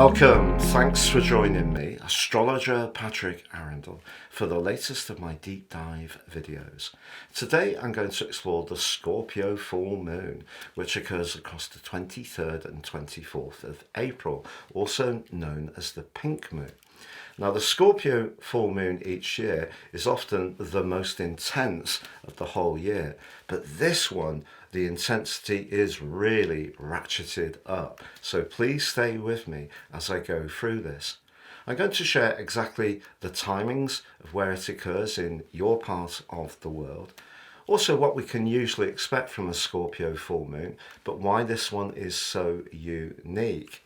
Welcome, thanks for joining me, astrologer Patrick Arundell, for the latest of my deep dive videos. Today I'm going to explore the Scorpio full moon, which occurs across the 23rd and 24th of April, also known as the pink moon. Now, the Scorpio full moon each year is often the most intense of the whole year, but this one, the intensity is really ratcheted up. So please stay with me as I go through this. I'm going to share exactly the timings of where it occurs in your part of the world. Also, what we can usually expect from a Scorpio full moon, but why this one is so unique.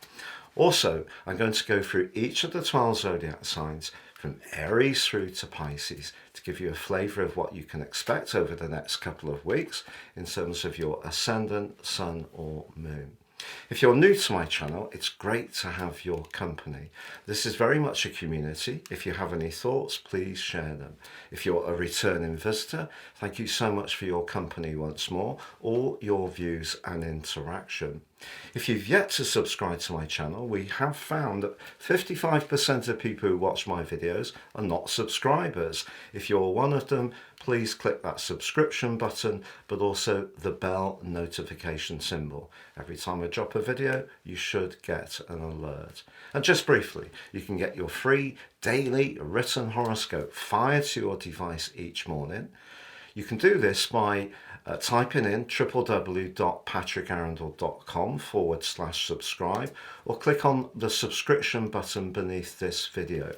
Also, I'm going to go through each of the 12 zodiac signs from Aries through to Pisces to give you a flavour of what you can expect over the next couple of weeks in terms of your ascendant, sun or moon. If you're new to my channel, it's great to have your company. This is very much a community. If you have any thoughts, please share them. If you're a returning visitor, thank you so much for your company once more, all your views and interaction. If you've yet to subscribe to my channel, we have found that 55% of people who watch my videos are not subscribers. If you're one of them, please click that subscription button, but also the bell notification symbol. Every time I drop a video, you should get an alert. And just briefly, you can get your free daily written horoscope fired to your device each morning. You can do this by typing in www.patrickarundell.com/subscribe or click on the subscription button beneath this video.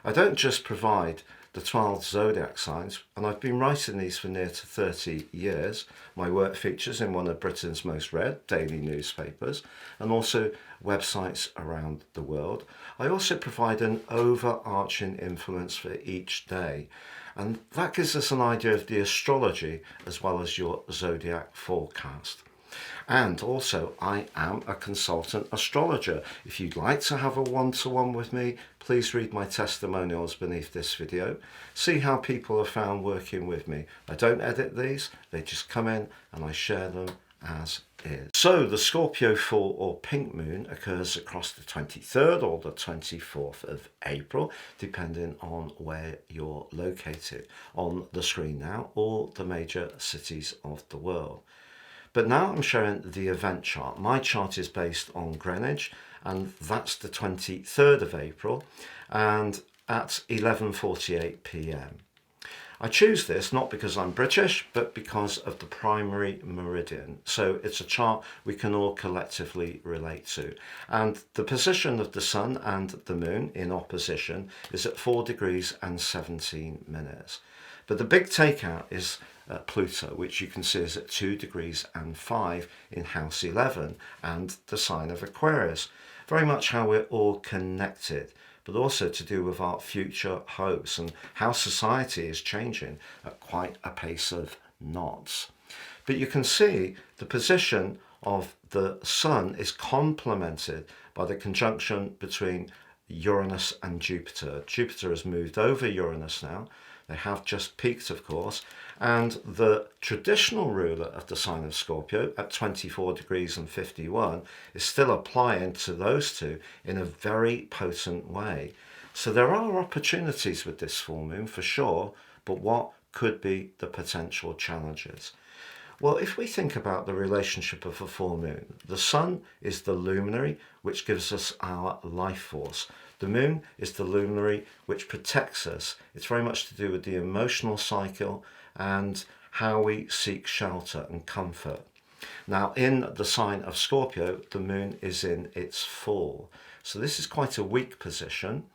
I don't just provide the 12 zodiac signs, and I've been writing these for near to 30 years. My work features in one of Britain's most read daily newspapers and also websites around the world. I also provide an overarching influence for each day, and that gives us an idea of the astrology as well as your zodiac forecast. And also, I am a consultant astrologer. If you'd like to have a one-to-one with me, please read my testimonials beneath this video. See how people have found working with me. I don't edit these, they just come in and I share them as is. So the Scorpio full or pink moon occurs across the 23rd or the 24th of April, depending on where you're located on the screen now, or the major cities of the world. But now I'm showing the event chart. My chart is based on Greenwich, and that's the 23rd of April and at 11:48 p.m. I choose this not because I'm British, but because of the primary meridian. So it's a chart we can all collectively relate to. And the position of the sun and the moon in opposition is at 4 degrees and 17 minutes. But the big takeout is Pluto, which you can see is at 2 degrees and 5 in house 11 and the sign of Aquarius. Very much how we're all connected, but also to do with our future hopes and how society is changing at quite a pace of knots. But you can see the position of the sun is complemented by the conjunction between Uranus and Jupiter. Jupiter has moved over Uranus now. They have just peaked, of course, and the traditional ruler of the sign of Scorpio at 24 degrees and 51 is still applying to those two in a very potent way. So there are opportunities with this full moon for sure, but what could be the potential challenges? Well, if we think about the relationship of a full moon, the sun is the luminary which gives us our life force. The moon is the luminary which protects us. It's very much to do with the emotional cycle and how we seek shelter and comfort. Now, in the sign of Scorpio, the moon is in its full. So this is quite a weak position.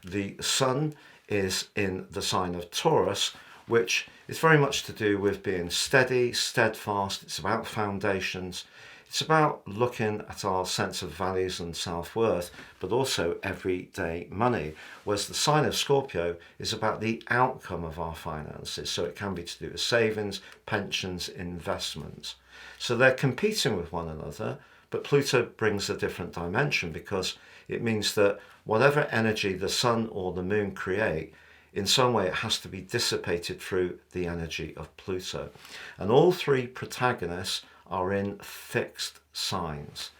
The sun is in the sign of Taurus, which is very much to do with being steady, steadfast. It's about foundations. It's about looking at our sense of values and self-worth, but also everyday money, whereas the sign of Scorpio is about the outcome of our finances. So it can be to do with savings, pensions, investments. So they're competing with one another, but Pluto brings a different dimension because it means that whatever energy the sun or the moon create, in some way it has to be dissipated through the energy of Pluto. And all three protagonists are in fixed signs.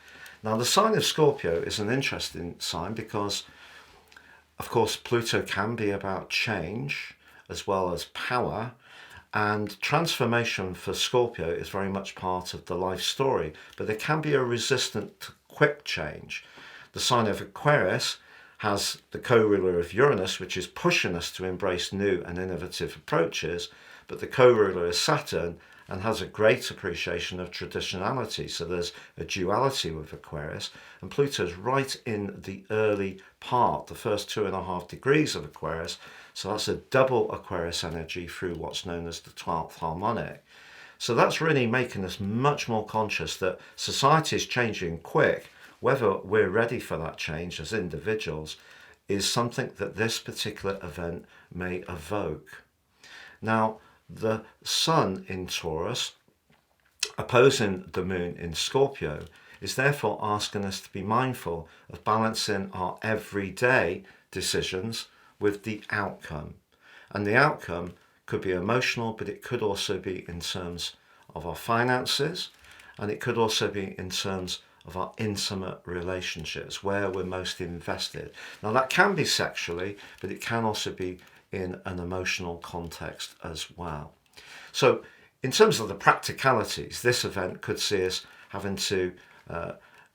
Now, the sign of Scorpio is an interesting sign because, of course, Pluto can be about change as well as power, and transformation for Scorpio is very much part of the life story, but there can be a resistance to quick change. The sign of Aquarius has the co-ruler of Uranus, which is pushing us to embrace new and innovative approaches, but the co-ruler is Saturn and has a great appreciation of traditionality. So there's a duality with Aquarius, and Pluto's right in the early part, the first 2.5 degrees of Aquarius. So that's a double Aquarius energy through what's known as the 12th harmonic. So that's really making us much more conscious that society is changing quick. Whether we're ready for that change as individuals is something that this particular event may evoke. Now, the Sun in Taurus, opposing the Moon in Scorpio, is therefore asking us to be mindful of balancing our everyday decisions with the outcome. And the outcome could be emotional, but it could also be in terms of our finances, and it could also be in terms of our intimate relationships, where we're most invested. Now, that can be sexually, but it can also be in an emotional context as well. So in terms of the practicalities, this event could see us having to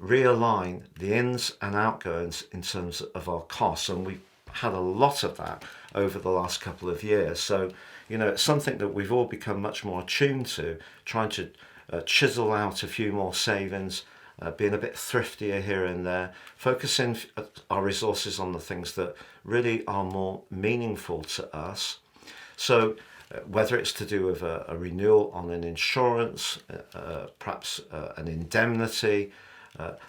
realign the ins and outgoings in terms of our costs, and we've had a lot of that over the last couple of years. So, you know, it's something that we've all become much more attuned to, trying to chisel out a few more savings, being a bit thriftier here and there, focusing our resources on the things that really are more meaningful to us. So whether it's to do with a renewal on an insurance, perhaps an indemnity,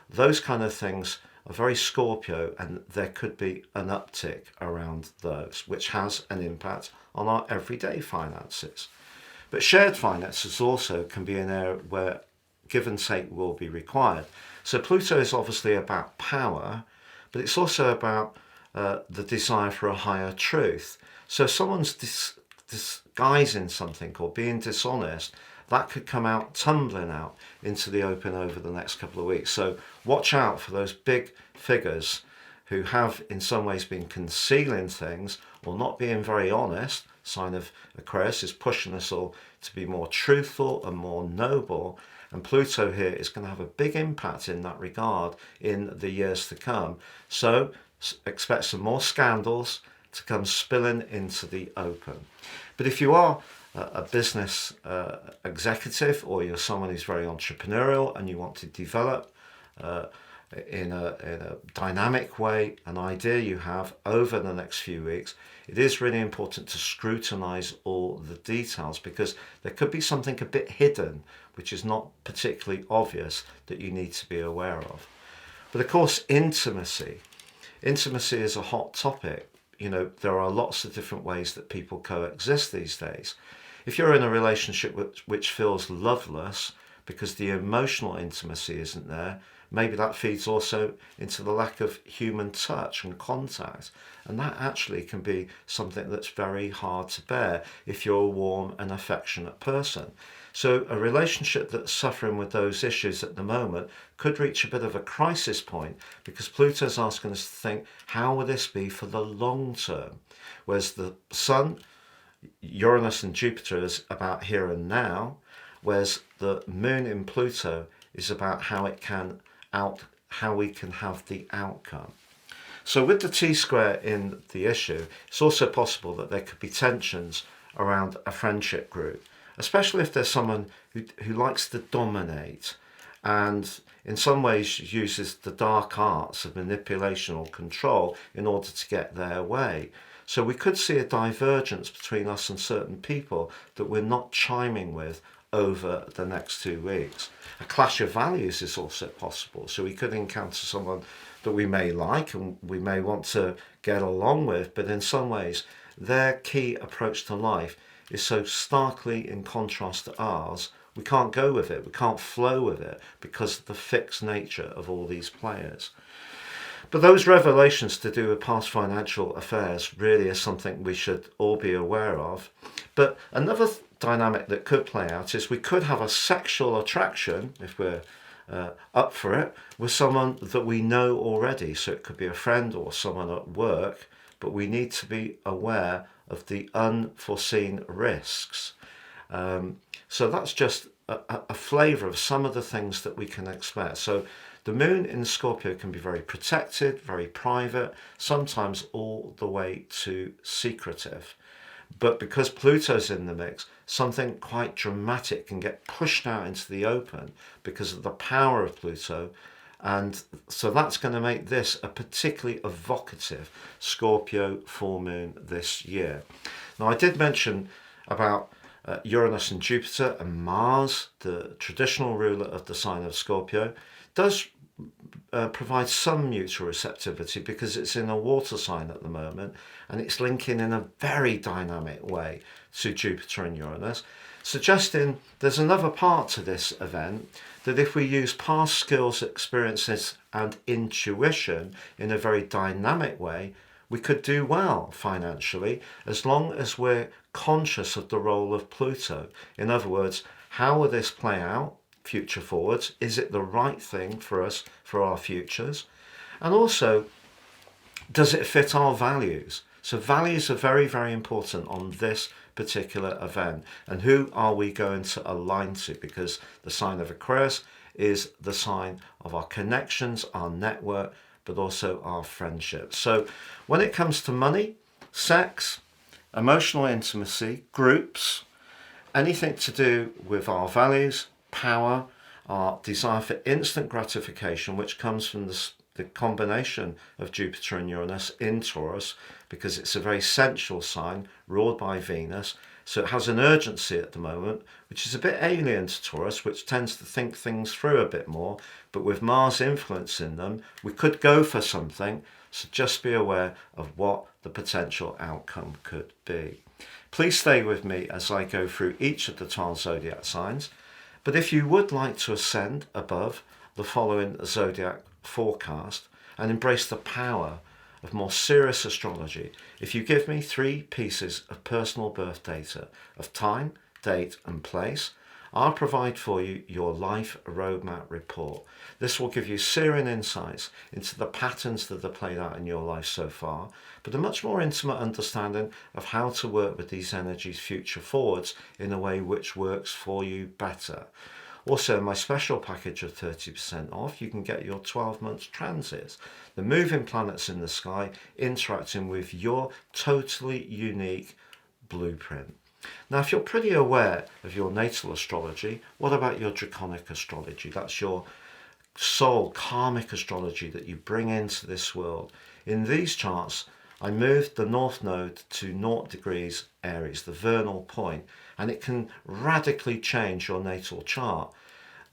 those kind of things are very Scorpio, and there could be an uptick around those, which has an impact on our everyday finances. But shared finances also can be an area where give and take will be required. So Pluto is obviously about power, but it's also about the desire for a higher truth. So if someone's disguising something or being dishonest, that could come out, tumbling out into the open over the next couple of weeks. So watch out for those big figures who have in some ways been concealing things or not being very honest. Sign of Aquarius is pushing us all to be more truthful and more noble. And Pluto here is going to have a big impact in that regard in the years to come. So expect some more scandals to come spilling into the open. But if you are a business executive, or you're someone who's very entrepreneurial and you want to develop in a dynamic way an idea you have over the next few weeks, it is really important to scrutinize all the details, because there could be something a bit hidden which is not particularly obvious that you need to be aware of. But of course, intimacy is a hot topic. You know, there are lots of different ways that people coexist these days. If you're in a relationship which feels loveless because the emotional intimacy isn't there, maybe that feeds also into the lack of human touch and contact. And that actually can be something that's very hard to bear if you're a warm and affectionate person. So a relationship that's suffering with those issues at the moment could reach a bit of a crisis point, because Pluto's asking us to think, how will this be for the long term? Whereas the Sun, Uranus and Jupiter is about here and now, whereas the Moon in Pluto is about how we can have the outcome. So with the T-square in the issue, it's also possible that there could be tensions around a friendship group, especially if there's someone who likes to dominate and in some ways uses the dark arts of manipulation or control in order to get their way. So we could see a divergence between us and certain people that we're not chiming with over the next 2 weeks. A clash of values is also possible. So we could encounter someone that we may like and we may want to get along with, but in some ways their key approach to life is so starkly in contrast to ours, we can't go with it, we can't flow with it because of the fixed nature of all these players. But those revelations to do with past financial affairs really is something we should all be aware of. But another dynamic that could play out is we could have a sexual attraction, if we're up for it with someone that we know already. So it could be a friend or someone at work, but we need to be aware of the unforeseen risks. So that's just a flavour of some of the things that we can expect. So the moon in Scorpio can be very protected, very private, sometimes all the way to secretive. But because Pluto's in the mix, something quite dramatic can get pushed out into the open because of the power of Pluto. And so that's going to make this a particularly evocative Scorpio full moon this year. Now, I did mention about Uranus and Jupiter and Mars, the traditional ruler of the sign of Scorpio, does provide some mutual receptivity because it's in a water sign at the moment and it's linking in a very dynamic way to Jupiter and Uranus, suggesting there's another part to this event, that if we use past skills, experiences and intuition in a very dynamic way, we could do well financially as long as we're conscious of the role of Pluto. In other words, how will this play out future forwards? Is it the right thing for us, for our futures? And also, does it fit our values? So values are very, very important on this particular event. And who are we going to align to? Because the sign of Aquarius is the sign of our connections, our network, but also our friendships. So when it comes to money, sex, emotional intimacy, groups, anything to do with our values, power, our desire for instant gratification, which comes from the combination of Jupiter and Uranus in Taurus, because it's a very sensual sign ruled by Venus. So it has an urgency at the moment, which is a bit alien to Taurus, which tends to think things through a bit more. But with Mars influence in them, we could go for something. So just be aware of what the potential outcome could be. Please stay with me as I go through each of the 12 zodiac signs. But if you would like to ascend above the following zodiac forecast and embrace the power of more serious astrology, if you give me 3 pieces of personal birth data of time, date and place, I'll provide for you your life roadmap report. This will give you searing insights into the patterns that have played out in your life so far, but a much more intimate understanding of how to work with these energies future forwards in a way which works for you better. Also, my special package of 30% off, you can get your 12 months transits, the moving planets in the sky interacting with your totally unique blueprint. Now, if you're pretty aware of your natal astrology, what about your draconic astrology? That's your soul karmic astrology that you bring into this world. In these charts, I moved the North Node to 0 degrees Aries, the vernal point, and it can radically change your natal chart.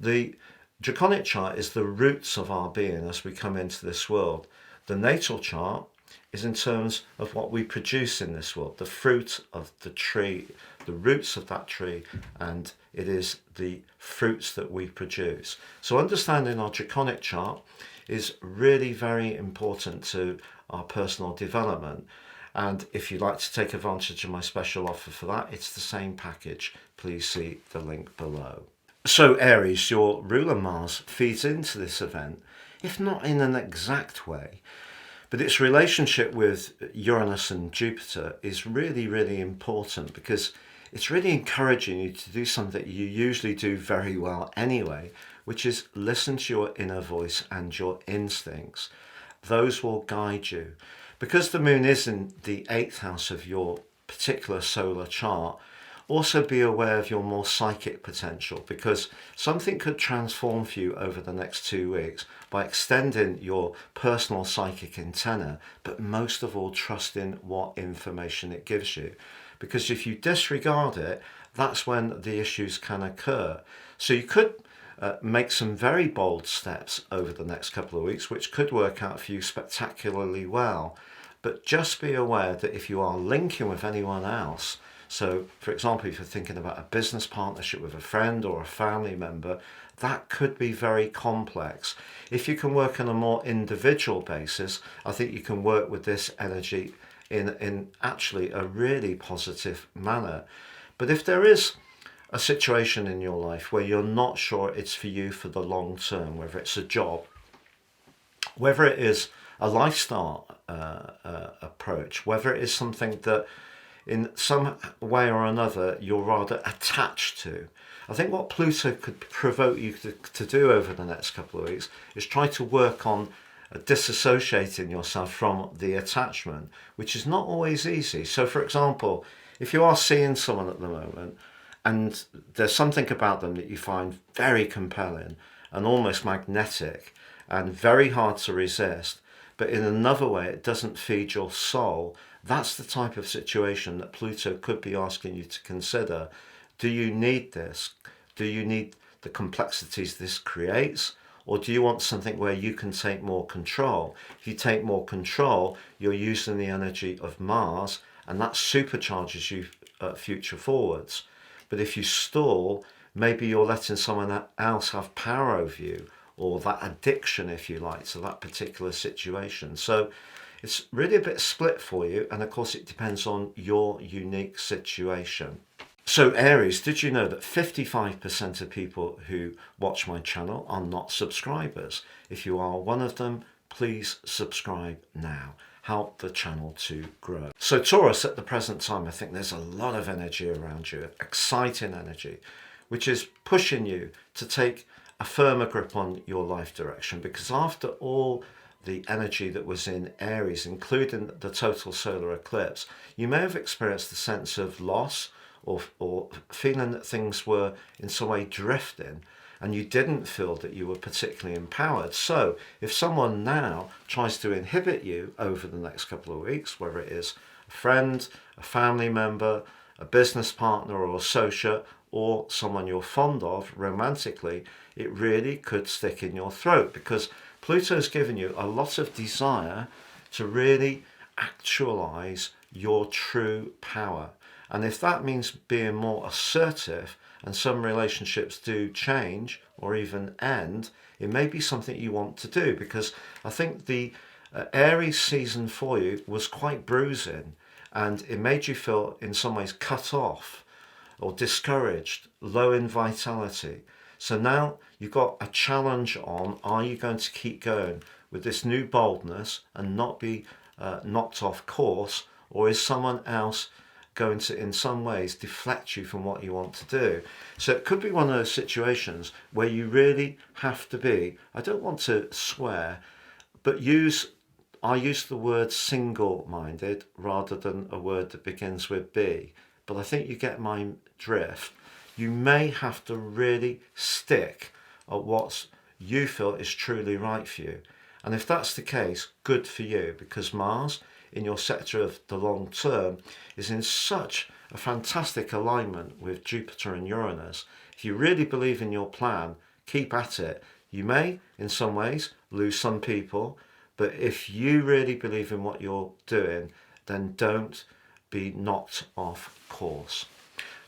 The draconic chart is the roots of our being as we come into this world. The natal chart is in terms of what we produce in this world, the fruit of the tree, the roots of that tree, and it is the fruits that we produce. So understanding our draconic chart is really very important to our personal development. And if you'd like to take advantage of my special offer for that, it's the same package. Please see the link below. So Aries, your ruler Mars feeds into this event, if not in an exact way, but its relationship with Uranus and Jupiter is really, really important because it's really encouraging you to do something that you usually do very well anyway, which is listen to your inner voice and your instincts. Those will guide you. Because the moon is in the 8th house of your particular solar chart, also be aware of your more psychic potential, because something could transform for you over the next 2 weeks by extending your personal psychic antenna, but most of all trusting what information it gives you. Because if you disregard it, that's when the issues can occur. So you could make some very bold steps over the next couple of weeks, which could work out for you spectacularly well. But just be aware that if you are linking with anyone else, so for example, if you're thinking about a business partnership with a friend or a family member, that could be very complex. If you can work on a more individual basis, I think you can work with this energy in actually a really positive manner. But if there is a situation in your life where you're not sure it's for you for the long term, whether it's a job, whether it is a lifestyle approach, whether it is something that in some way or another you're rather attached to. I think what Pluto could provoke you to do over the next couple of weeks is try to work on disassociating yourself from the attachment, which is not always easy. So for example, if you are seeing someone at the moment and there's something about them that you find very compelling and almost magnetic and very hard to resist, but in another way it doesn't feed your soul, that's the type of situation that Pluto could be asking you to consider. Do you need this? Do you need the complexities this creates? Or do you want something where you can take more control? If you take more control, you're using the energy of Mars, and that supercharges you future forwards. But if you stall, maybe you're letting someone else have power over you, or that addiction, if you like, to that particular situation. So it's really a bit split for you, and of course it depends on your unique situation. So Aries, did you know that 55% of people who watch my channel are not subscribers? If you are one of them, please subscribe now. Help the channel to grow. So Taurus, at the present time, I think there's a lot of energy around you, exciting energy, which is pushing you to take a firmer grip on your life direction, because after all the energy that was in Aries, including the total solar eclipse, you may have experienced a sense of loss or feeling that things were in some way drifting, and you didn't feel that you were particularly empowered. So if someone now tries to inhibit you over the next couple of weeks, whether it is a friend, a family member, a business partner or associate, or someone you're fond of romantically, it really could stick in your throat, because Pluto's given you a lot of desire to really actualize your true power. And if that means being more assertive, and some relationships do change or even end, it may be something you want to do, because I think the Aries season for you was quite bruising, and it made you feel in some ways cut off or discouraged, low in vitality. So now you've got a challenge on: are you going to keep going with this new boldness and not be knocked off course, or is someone else going to in some ways deflect you from what you want to do? So it could be one of those situations where you really have to be, I don't want to swear, but I use the word single-minded rather than a word that begins with B, but I think you get my drift. You may have to really stick at what you feel is truly right for you. And if that's the case, good for you, because Mars in your sector of the long term is in such a fantastic alignment with Jupiter and Uranus. If you really believe in your plan, keep at it. You may, in some ways, lose some people, but if you really believe in what you're doing, then don't be knocked off course.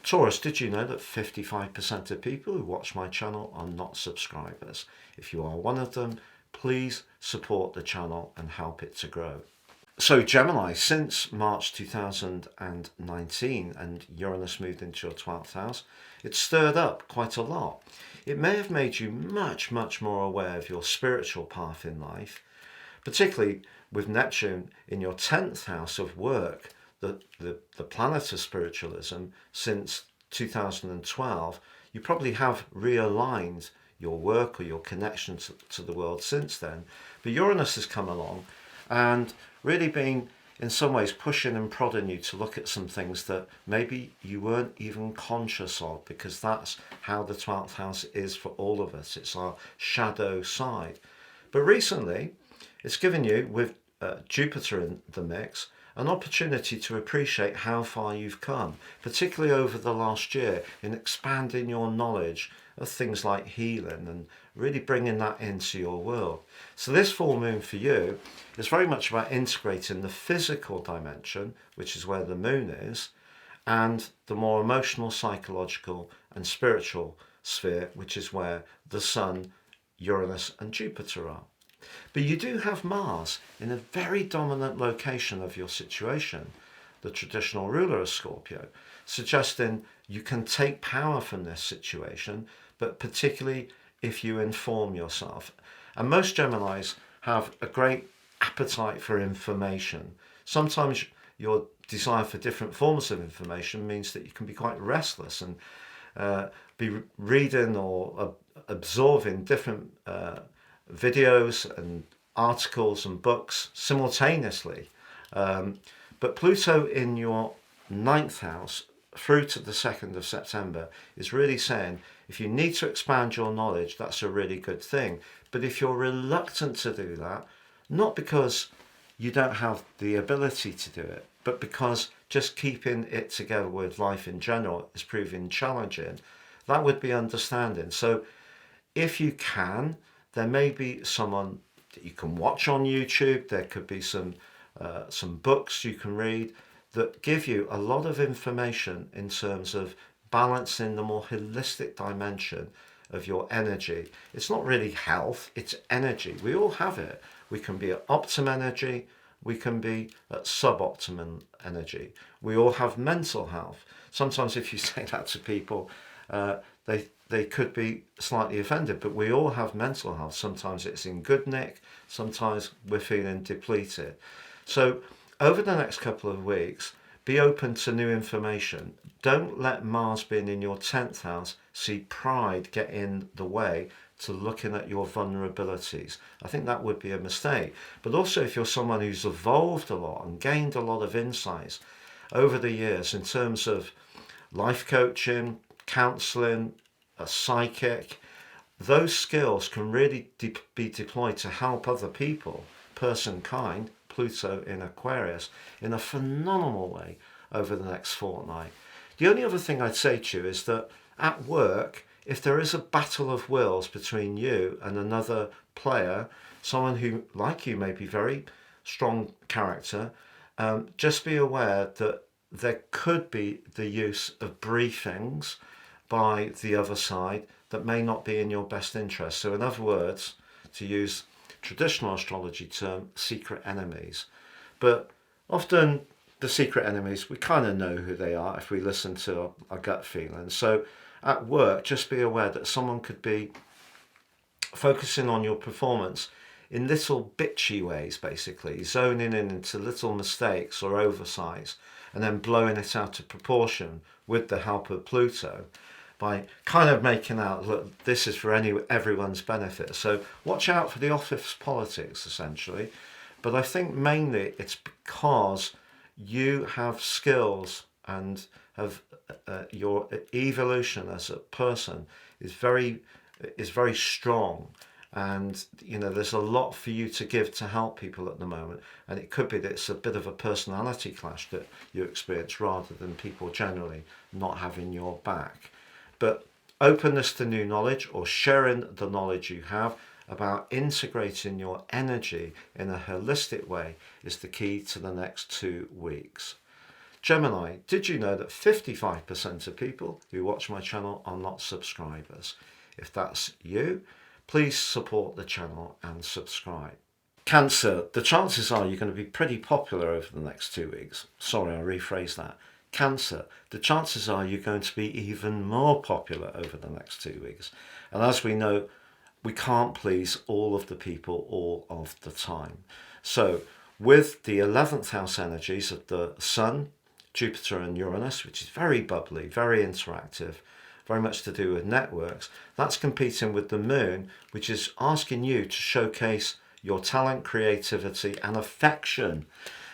Taurus, did you know that 55% of people who watch my channel are not subscribers? If you are one of them, please support the channel and help it to grow. So Gemini, since March 2019 and Uranus moved into your 12th house, it's stirred up quite a lot. It may have made you much more aware of your spiritual path in life, particularly with Neptune in your 10th house of work, the planet of spiritualism. Since 2012, you probably have realigned your work or your connection to the world since then. But Uranus has come along and really been in some ways pushing and prodding you to look at some things that maybe you weren't even conscious of, because that's how the 12th house is for all of us. It's our shadow side. But recently, it's given you, with Jupiter in the mix, an opportunity to appreciate how far you've come, particularly over the last year, in expanding your knowledge of things like healing and really bringing that into your world. So this full moon for you is very much about integrating the physical dimension, which is where the moon is, and the more emotional, psychological and spiritual sphere, which is where the Sun, Uranus and Jupiter are. But you do have Mars in a very dominant location of your situation, the traditional ruler of Scorpio. suggesting you can take power from this situation, but particularly if you inform yourself. And most Geminis have a great appetite for information. Sometimes your desire for different forms of information means that you can be quite restless and be reading or absorbing different videos and articles and books simultaneously. But Pluto in your 9th house through to the 2nd of September is really saying if you need to expand your knowledge, that's a really good thing. But if you're reluctant to do that, not because you don't have the ability to do it, but because just keeping it together with life in general is proving challenging, that would be understanding. So if you can, there may be someone that you can watch on YouTube. There could be some books you can read that give you a lot of information in terms of balancing the more holistic dimension of your energy. It's not really health, it's energy. We all have it. We can be at optimum energy, we can be at suboptimum energy. We all have mental health. Sometimes if you say that to people, they could be slightly offended, but we all have mental health. Sometimes it's in good nick, sometimes we're feeling depleted. So over the next couple of weeks, be open to new information. Don't let Mars being in your 10th house see pride get in the way to looking at your vulnerabilities. I think that would be a mistake. But also if you're someone who's evolved a lot and gained a lot of insights over the years in terms of life coaching, counselling, a psychic, those skills can really be deployed to help other people, person kind, Pluto in Aquarius, in a phenomenal way over the next fortnight. The only other thing I'd say to you is that at work, if there is a battle of wills between you and another player, someone who, like you, may be very strong character, just be aware that there could be the use of briefings by the other side that may not be in your best interest. So in other words, to use traditional astrology term, secret enemies. But often the secret enemies, we kind of know who they are if we listen to our gut feeling. So at work, just be aware that someone could be focusing on your performance in little bitchy ways, basically, zoning in into little mistakes or oversights and then blowing it out of proportion with the help of Pluto by kind of making out, look, this is for everyone's benefit. So watch out for the office politics, essentially. But I think mainly it's because you have skills and have your evolution as a person is very strong, and you know there's a lot for you to give to help people at the moment, and it could be that it's a bit of a personality clash that you experience rather than people generally not having your back. But openness to new knowledge or sharing the knowledge you have about integrating your energy in a holistic way is the key to the next 2 weeks. Gemini, did you know that 55% of people who watch my channel are not subscribers? If that's you, please support the channel and subscribe. Cancer, the chances are you're going to be pretty popular over the next 2 weeks. Sorry, I'll rephrase that. Cancer, the chances are you're going to be even more popular over the next 2 weeks. And as we know, we can't please all of the people all of the time. So with the 11th house energies of the Sun, Jupiter and Uranus, which is very bubbly, very interactive, very much to do with networks, that's competing with the Moon, which is asking you to showcase your talent, creativity and affection.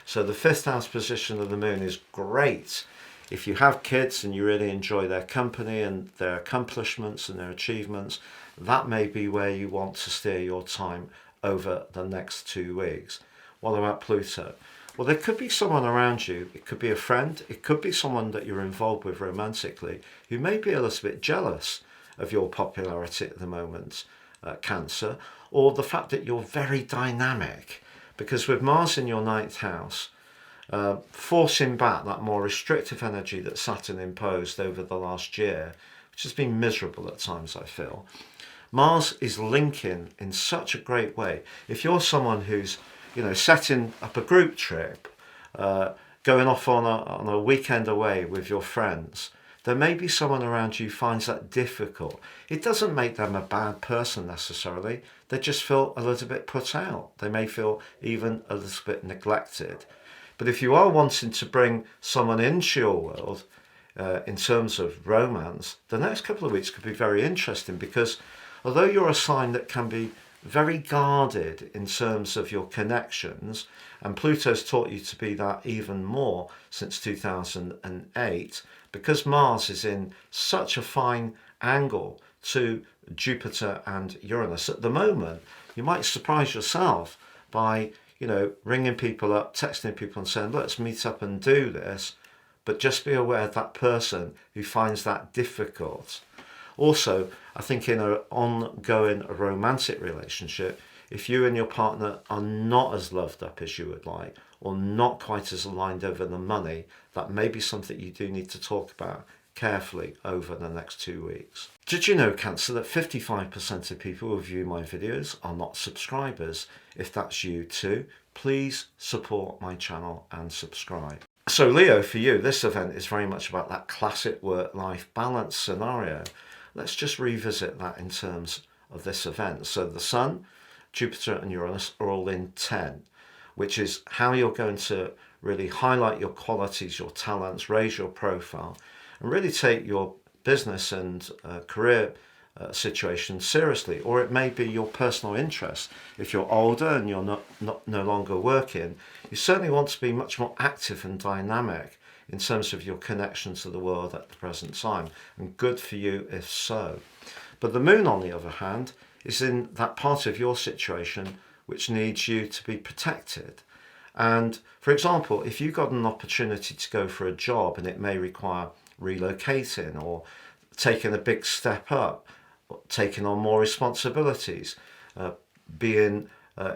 So the 5th house position of the Moon is great if you have kids and you really enjoy their company and their accomplishments and their achievements. That may be where you want to steer your time over the next 2 weeks. What about Pluto? Well, there could be someone around you. It could be a friend. It could be someone that you're involved with romantically who may be a little bit jealous of your popularity at the moment, Cancer, or the fact that you're very dynamic. Because with Mars in your 9th house, forcing back that more restrictive energy that Saturn imposed over the last year, which has been miserable at times, I feel, Mars is linking in such a great way. If you're someone who's setting up a group trip, going off on a weekend away with your friends, there may be someone around you who finds that difficult. It doesn't make them a bad person necessarily. They just feel a little bit put out. They may feel even a little bit neglected. But if you are wanting to bring someone into your world, in terms of romance, the next couple of weeks could be very interesting, because although you're a sign that can be very guarded in terms of your connections, and Pluto's taught you to be that even more since 2008, because Mars is in such a fine angle to Jupiter and Uranus at the moment, you might surprise yourself by, ringing people up, texting people and saying, let's meet up and do this. But just be aware of that person who finds that difficult. Also, I think in an ongoing romantic relationship, if you and your partner are not as loved up as you would like, or not quite as aligned over the money, that may be something you do need to talk about carefully over the next 2 weeks. Did you know, Cancer, that 55% of people who view my videos are not subscribers? If that's you too, please support my channel and subscribe. So Leo, for you, this event is very much about that classic work-life balance scenario. Let's just revisit that in terms of this event. So the Sun, Jupiter and Uranus are all in 10, which is how you're going to really highlight your qualities, your talents, raise your profile, and really take your business and career situation seriously. Or it may be your personal interest. If you're older and you're no longer working, you certainly want to be much more active and dynamic in terms of your connection to the world at the present time, and good for you if so. But the Moon, on the other hand, is in that part of your situation which needs you to be protected. And for example, if you got an opportunity to go for a job and it may require relocating or taking a big step up, taking on more responsibilities, being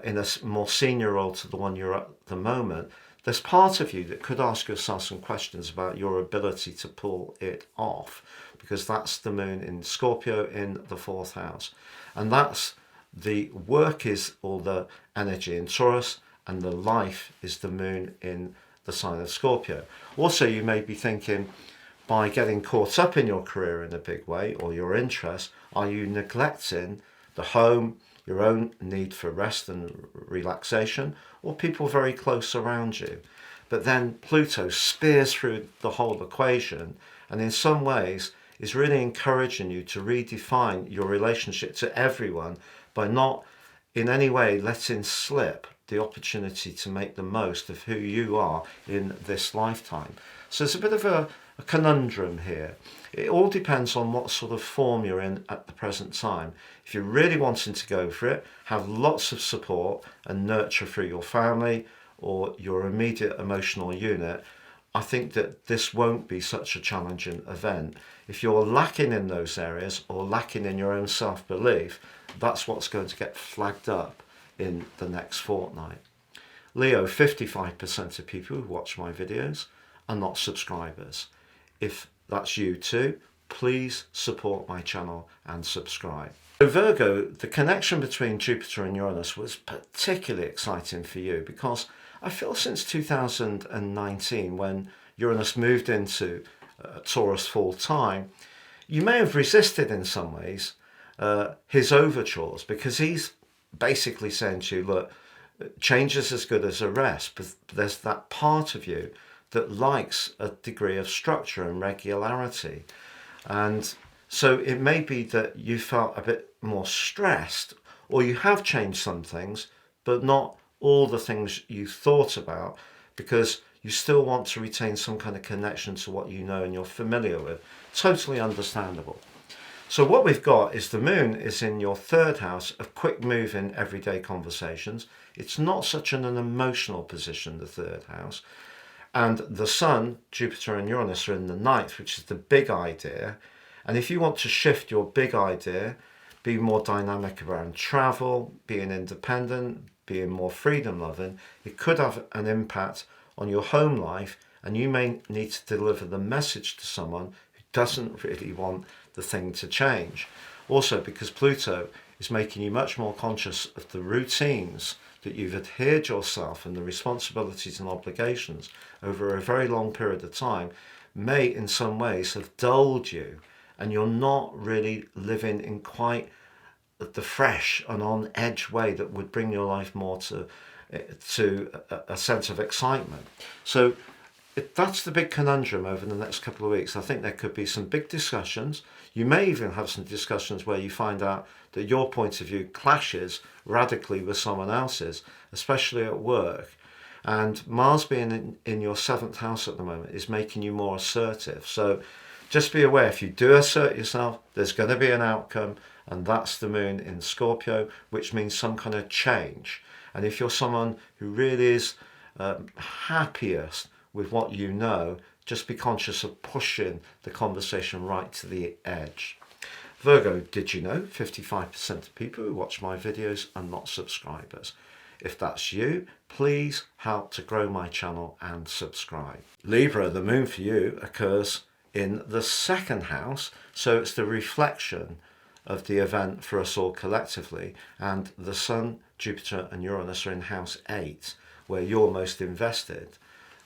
in a more senior role to the one you're at the moment, there's part of you that could ask yourself some questions about your ability to pull it off, because that's the Moon in Scorpio in the 4th house. And that's the work is all the energy in Taurus, and the life is the Moon in the sign of Scorpio. Also, you may be thinking, by getting caught up in your career in a big way, or your interest, are you neglecting the home, your own need for rest and relaxation, or people very close around you? But then Pluto spears through the whole equation, and in some ways is really encouraging you to redefine your relationship to everyone by not in any way letting slip the opportunity to make the most of who you are in this lifetime. So it's a bit of a conundrum here. It all depends on what sort of form you're in at the present time. If you're really wanting to go for it, have lots of support and nurture through your family or your immediate emotional unit, I think that this won't be such a challenging event. If you're lacking in those areas or lacking in your own self-belief, that's what's going to get flagged up in the next fortnight. Leo, 55% of people who watch my videos are not subscribers. If that's you too, please support my channel and subscribe. So Virgo, the connection between Jupiter and Uranus was particularly exciting for you, because I feel since 2019, when Uranus moved into Taurus full time, you may have resisted in some ways his overtures, because he's basically saying to you, look, change is as good as a rest, but there's that part of you that likes a degree of structure and regularity. And so it may be that you felt a bit more stressed, or you have changed some things, but not all the things you thought about, because you still want to retain some kind of connection to what you know and you're familiar with. Totally understandable. So what we've got is the Moon is in your 3rd house of quick moving everyday conversations. It's not such an emotional position, the 3rd house. And the Sun, Jupiter and Uranus are in the 9th, which is the big idea. And if you want to shift your big idea, be more dynamic around travel, being independent, being more freedom loving, it could have an impact on your home life, and you may need to deliver the message to someone who doesn't really want the thing to change. Also, because Pluto is making you much more conscious of the routines, that you've adhered yourself and the responsibilities and obligations over a very long period of time may in some ways have dulled you, and you're not really living in quite the fresh and on edge way that would bring your life more to a sense of excitement. So that's the big conundrum over the next couple of weeks. I think there could be some big discussions. You may even have some discussions where you find out that your point of view clashes radically with someone else's, especially at work. And Mars being in your 7th house at the moment is making you more assertive. So just be aware, if you do assert yourself, there's going to be an outcome, and that's the moon in Scorpio, which means some kind of change. And if you're someone who really is happiest with what you know, just be conscious of pushing the conversation right to the edge. Virgo, did you know 55% of people who watch my videos are not subscribers? If that's you, please help to grow my channel and subscribe. Libra, the moon for you occurs in the 2nd house, so it's the reflection of the event for us all collectively, and the Sun, Jupiter and Uranus are in house 8, where you're most invested.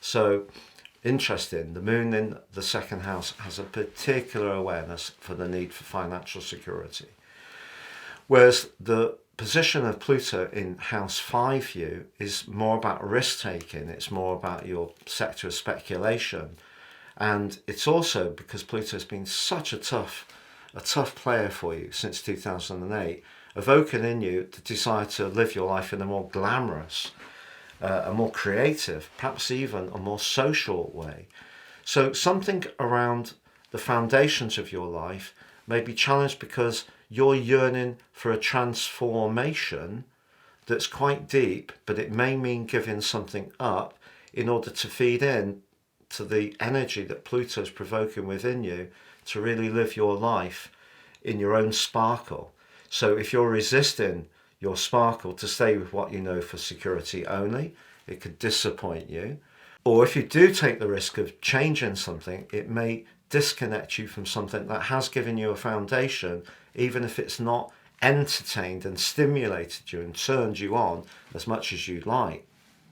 So interesting, the moon in the 2nd house has a particular awareness for the need for financial security, whereas the position of Pluto in house 5 for you is more about risk taking. It's more about your sector of speculation, and it's also because Pluto has been such a tough player for you since 2008, evoking in you the desire to live your life in a more glamorous, a more creative, perhaps even a more social way. So something around the foundations of your life may be challenged because you're yearning for a transformation that's quite deep, but it may mean giving something up in order to feed in to the energy that Pluto's provoking within you to really live your life in your own sparkle. So if you're resisting your sparkle to stay with what you know for security only, it could disappoint you. Or if you do take the risk of changing something, it may disconnect you from something that has given you a foundation, even if it's not entertained and stimulated you and turned you on as much as you'd like.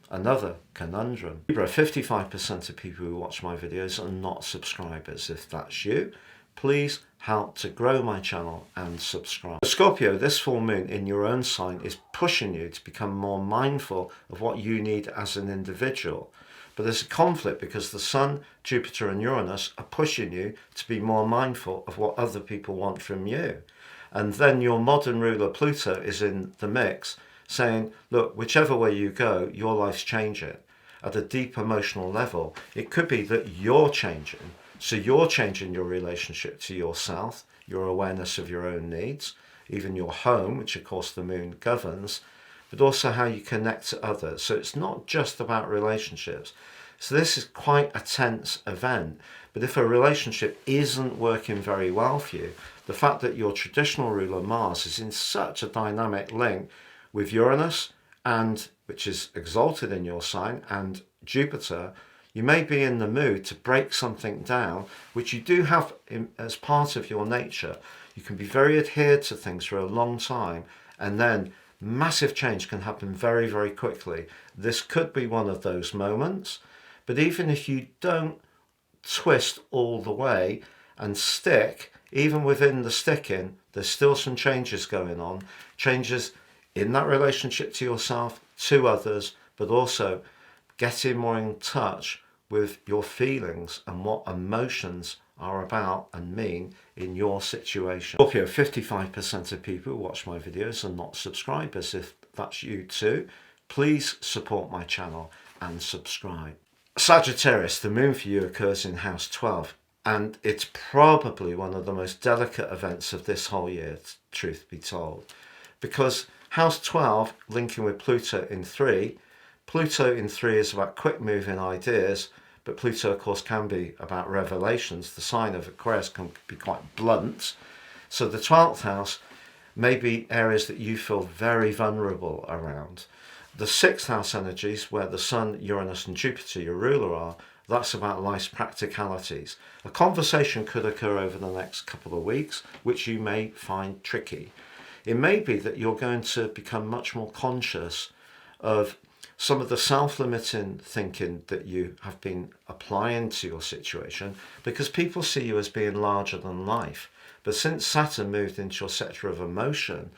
Another conundrum. Libra, 55% of people who watch my videos are not subscribers. If that's you, please help to grow my channel and subscribe. Scorpio, this full moon in your own sign is pushing you to become more mindful of what you need as an individual. But there's a conflict because the Sun, Jupiter and Uranus are pushing you to be more mindful of what other people want from you. And then your modern ruler Pluto is in the mix, saying, look, whichever way you go, your life's changing. At a deep emotional level, it could be that you're changing. So you're changing your relationship to yourself, your awareness of your own needs, even your home, which of course the moon governs, but also how you connect to others. So it's not just about relationships. So this is quite a tense event. But if a relationship isn't working very well for you, the fact that your traditional ruler Mars is in such a dynamic link with Uranus, and which is exalted in your sign, and Jupiter, you may be in the mood to break something down, which you do have as part of your nature. You can be very adhered to things for a long time, and then massive change can happen very, very quickly. This could be one of those moments, but even if you don't twist all the way and stick, even within the sticking, there's still some changes going on, changes in that relationship to yourself, to others, but also getting more in touch with your feelings and what emotions are about and mean in your situation. Scorpio, 55% of people who watch my videos are not subscribers. If that's you too, please support my channel and subscribe. Sagittarius, the moon for you occurs in house 12, and it's probably one of the most delicate events of this whole year, truth be told, because house 12 linking with Pluto in 3. Pluto in 3 is about quick moving ideas, but Pluto of course can be about revelations. The sign of Aquarius can be quite blunt. So the 12th house may be areas that you feel very vulnerable around. The 6th house energies, where the Sun, Uranus and Jupiter, your ruler, are, that's about life's practicalities. A conversation could occur over the next couple of weeks, which you may find tricky. It may be that you're going to become much more conscious of some of the self-limiting thinking that you have been applying to your situation, because people see you as being larger than life. But since Saturn moved into your sector of emotion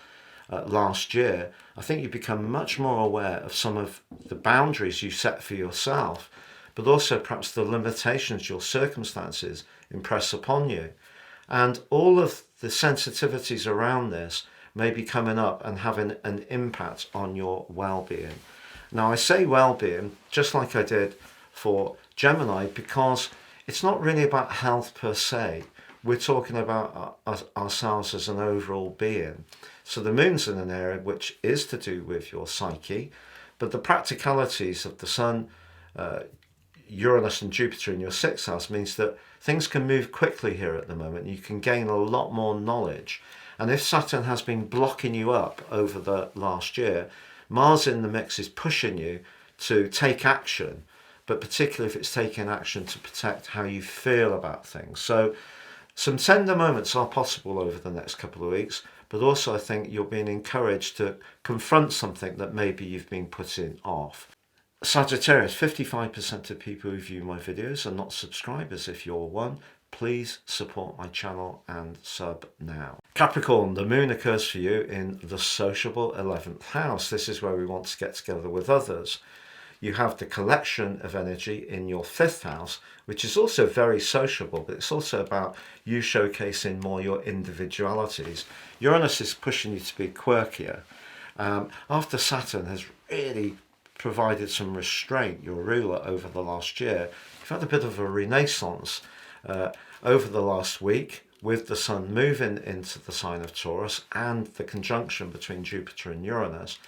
last year, I think you become much more aware of some of the boundaries you set for yourself, but also perhaps the limitations your circumstances impress upon you. And all of the sensitivities around this may be coming up and having an impact on your well-being. Now, I say well-being just like I did for Gemini, because it's not really about health per se. We're talking about ourselves as an overall being. So the moon's in an area which is to do with your psyche, but the practicalities of the Sun, Uranus and Jupiter in your 6th house means that things can move quickly here at the moment. You can gain a lot more knowledge. And if Saturn has been blocking you up over the last year, Mars in the mix is pushing you to take action, but particularly if it's taking action to protect how you feel about things. So some tender moments are possible over the next couple of weeks, but also I think you're being encouraged to confront something that maybe you've been putting off. Sagittarius, 55% of people who view my videos are not subscribers. If you're one, please support my channel and sub now. Capricorn, the moon occurs for you in the sociable 11th house. This is where we want to get together with others. You have the collection of energy in your 5th house, which is also very sociable, but it's also about you showcasing more your individualities. Uranus is pushing you to be quirkier. After Saturn has really provided some restraint, your ruler, over the last year, you've had a bit of a renaissance over the last week, with the Sun moving into the sign of Taurus and the conjunction between Jupiter and Uranus.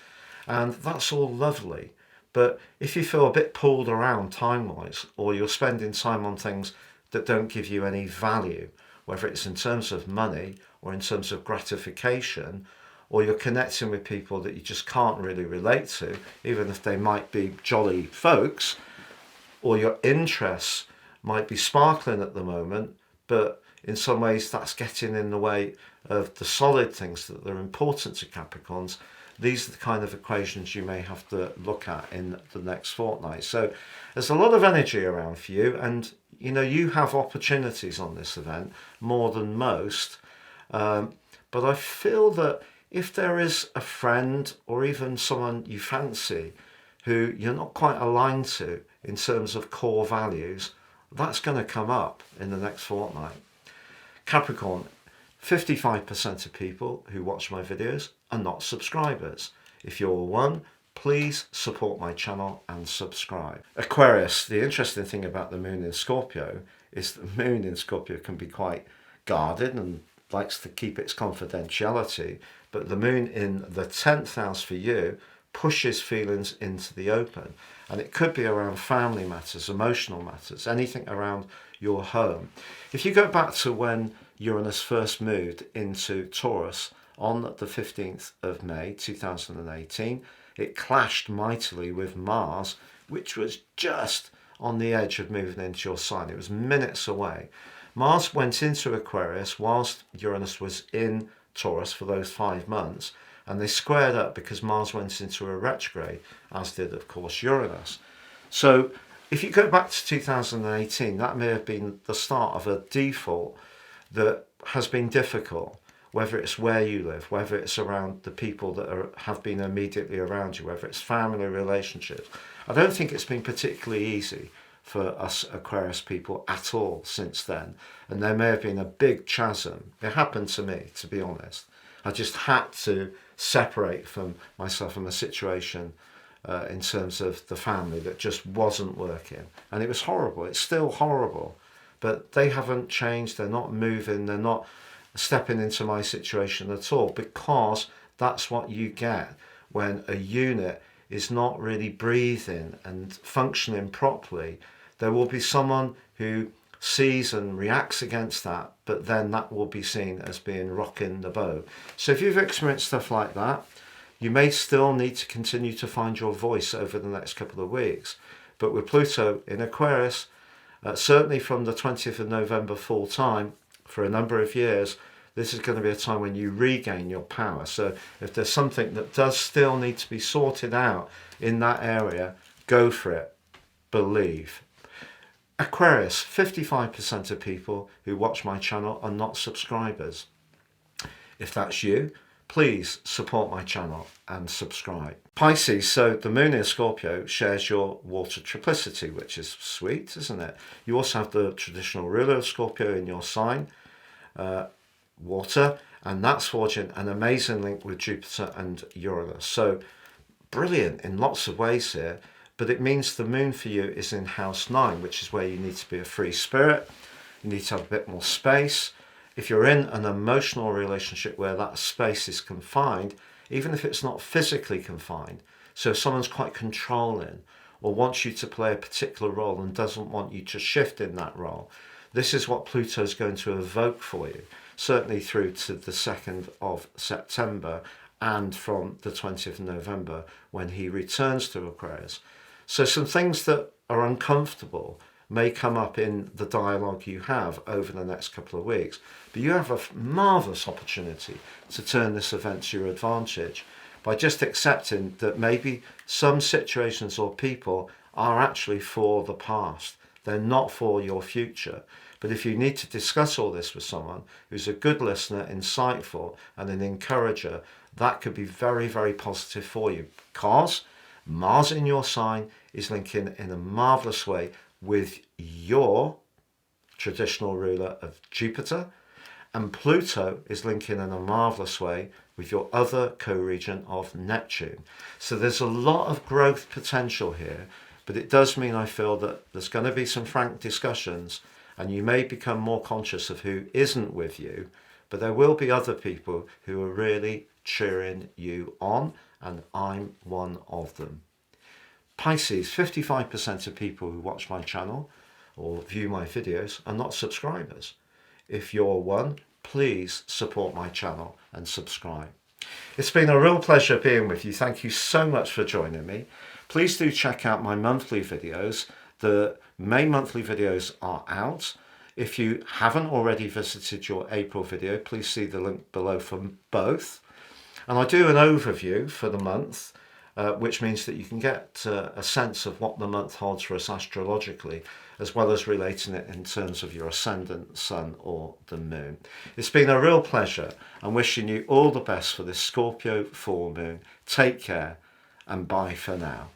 And that's all lovely. But if you feel a bit pulled around time-wise, or you're spending time on things that don't give you any value, whether it's in terms of money or in terms of gratification, or you're connecting with people that you just can't really relate to, even if they might be jolly folks, or your interests might be sparkling at the moment, but in some ways that's getting in the way of the solid things that are important to Capricorns. These are the kind of equations you may have to look at in the next fortnight. So there's a lot of energy around for you, and you know you have opportunities on this event more than most. But I feel that if there is a friend or even someone you fancy who you're not quite aligned to in terms of core values, that's going to come up in the next fortnight. Capricorn, 55% of people who watch my videos are not subscribers. If you're one, please support my channel and subscribe. Aquarius, the interesting thing about the moon in Scorpio is the moon in Scorpio can be quite guarded and likes to keep its confidentiality, but the moon in the 10th house for you pushes feelings into the open, and it could be around family matters, emotional matters, anything around your home. If you go back to when Uranus first moved into Taurus on the 15th of May 2018, it clashed mightily with Mars, which was just on the edge of moving into your sign. It was minutes away. Mars went into Aquarius whilst Uranus was in Taurus for those 5 months, and they squared up because Mars went into a retrograde, as did, of course, Uranus. So if you go back to 2018, that may have been the start of a default that has been difficult, whether it's where you live, whether it's around the people that have been immediately around you, whether it's family relationships. I don't think it's been particularly easy for us Aquarius people at all since then, and there may have been a big chasm. It happened to me, to be honest. I just had to separate from myself from a situation in terms of the family that just wasn't working, and it was horrible. It's still horrible, but they haven't changed. They're not moving. They're not stepping into my situation at all, because that's what you get when a unit is not really breathing and functioning properly. There will be someone who sees and reacts against that, but then that will be seen as being rocking the boat. So if you've experienced stuff like that, you may still need to continue to find your voice over the next couple of weeks. But with Pluto in Aquarius, certainly from the 20th of November full time, for a number of years, this is going to be a time when you regain your power. So if there's something that does still need to be sorted out in that area, go for it. Believe. Aquarius, 55% of people who watch my channel are not subscribers. If that's you, please support my channel and subscribe. Pisces, so the moon in Scorpio shares your water triplicity, which is sweet, isn't it? You also have the traditional ruler of Scorpio in your sign, water, and that's forging an amazing link with Jupiter and Uranus. So brilliant in lots of ways here, but it means the moon for you is in house 9, which is where you need to be a free spirit. You need to have a bit more space. If you're in an emotional relationship where that space is confined, even if it's not physically confined, so if someone's quite controlling or wants you to play a particular role and doesn't want you to shift in that role, this is what Pluto is going to evoke for you, certainly through to the 2nd of September and from the 20th of November when he returns to Aquarius. So some things that are uncomfortable may come up in the dialogue you have over the next couple of weeks, but you have a marvellous opportunity to turn this event to your advantage by just accepting that maybe some situations or people are actually for the past. They're not for your future. But if you need to discuss all this with someone who's a good listener, insightful, and an encourager, that could be very, very positive for you, because Mars in your sign is linking in a marvellous way with your traditional ruler of Jupiter, and Pluto is linking in a marvellous way with your other co-regent of Neptune. So there's a lot of growth potential here, but it does mean I feel that there's going to be some frank discussions, and you may become more conscious of who isn't with you, but there will be other people who are really cheering you on, and I'm one of them. Pisces, 55% of people who watch my channel or view my videos are not subscribers. If you're one, please support my channel and subscribe. It's been a real pleasure being with you. Thank you so much for joining me. Please do check out my monthly videos. The May monthly videos are out. If you haven't already visited your April video, please see the link below for both. And I do an overview for the month, which means that you can get a sense of what the month holds for us astrologically, as well as relating it in terms of your ascendant, sun or the moon. It's been a real pleasure. I'm wishing you all the best for this Scorpio full moon. Take care and bye for now.